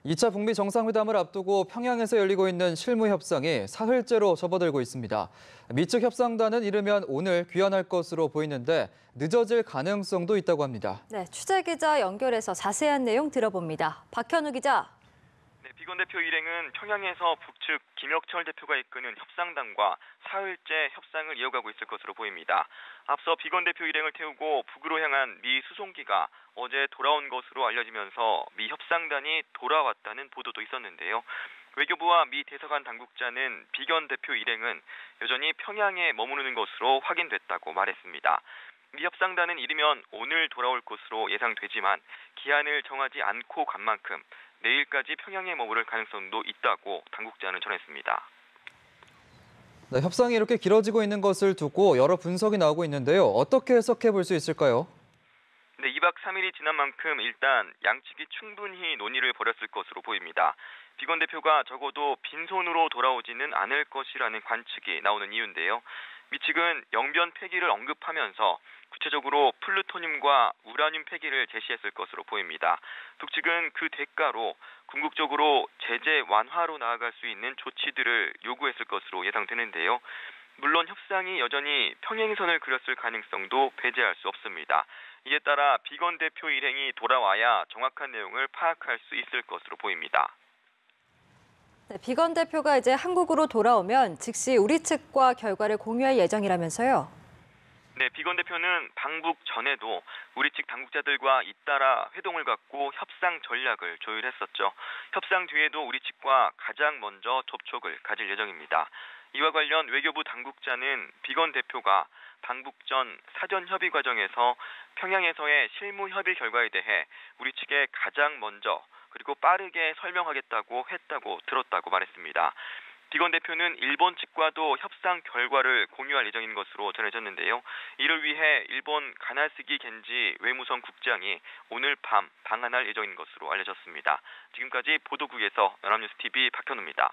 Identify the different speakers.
Speaker 1: 2차 북미 정상회담을 앞두고 평양에서 열리고 있는 실무 협상이 사흘째로 접어들고 있습니다. 미측 협상단은 이르면 오늘 귀환할 것으로 보이는데 늦어질 가능성도 있다고 합니다.
Speaker 2: 네, 취재 기자 연결해서 자세한 내용 들어봅니다. 박현우 기자.
Speaker 3: 네, 비건 대표 일행은 평양에서 북측 김혁철 대표가 이끄는 협상단과 사흘째 협상을 이어가고 있을 것으로 보입니다. 앞서 비건 대표 일행을 태우고 북으로 향한 미 수송기가 어제 돌아온 것으로 알려지면서 미 협상단이 돌아왔다는 보도도 있었는데요. 외교부와 미 대사관 당국자는 비건 대표 일행은 여전히 평양에 머무르는 것으로 확인됐다고 말했습니다. 미 협상단은 이르면 오늘 돌아올 것으로 예상되지만 기한을 정하지 않고 간 만큼 내일까지 평양에 머무를 가능성도 있다고 당국자는 전했습니다.
Speaker 1: 네, 협상이 이렇게 길어지고 있는 것을 두고 여러 분석이 나오고 있는데요. 어떻게 해석해 볼 수 있을까요?
Speaker 3: 네, 2박 3일이 지난 만큼 일단 양측이 충분히 논의를 벌였을 것으로 보입니다. 비건 대표가 적어도 빈손으로 돌아오지는 않을 것이라는 관측이 나오는 이유인데요. 미 측은 영변 폐기를 언급하면서 구체적으로 플루토늄과 우라늄 폐기를 제시했을 것으로 보입니다. 북측은 그 대가로 궁극적으로 제재 완화로 나아갈 수 있는 조치들을 요구했을 것으로 예상되는데요. 물론 협상이 여전히 평행선을 그렸을 가능성도 배제할 수 없습니다. 이에 따라 비건 대표 일행이 돌아와야 정확한 내용을 파악할 수 있을 것으로 보입니다.
Speaker 2: 네, 비건 대표가 이제 한국으로 돌아오면 즉시 우리 측과 결과를 공유할 예정이라면서요.
Speaker 3: 네, 비건 대표는 방북 전에도 우리 측 당국자들과 잇따라 회동을 갖고 협상 전략을 조율했었죠. 협상 뒤에도 우리 측과 가장 먼저 접촉을 가질 예정입니다. 이와 관련 외교부 당국자는 비건 대표가 방북 전 사전 협의 과정에서 평양에서의 실무 협의 결과에 대해 우리 측에 가장 먼저 그리고 빠르게 설명하겠다고 했다고 들었다고 말했습니다. 비건 대표는 일본 측과도 협상 결과를 공유할 예정인 것으로 전해졌는데요. 이를 위해 일본 가나스기 겐지 외무성 국장이 오늘 밤 방한할 예정인 것으로 알려졌습니다. 지금까지 보도국에서 연합뉴스 TV 박현우입니다.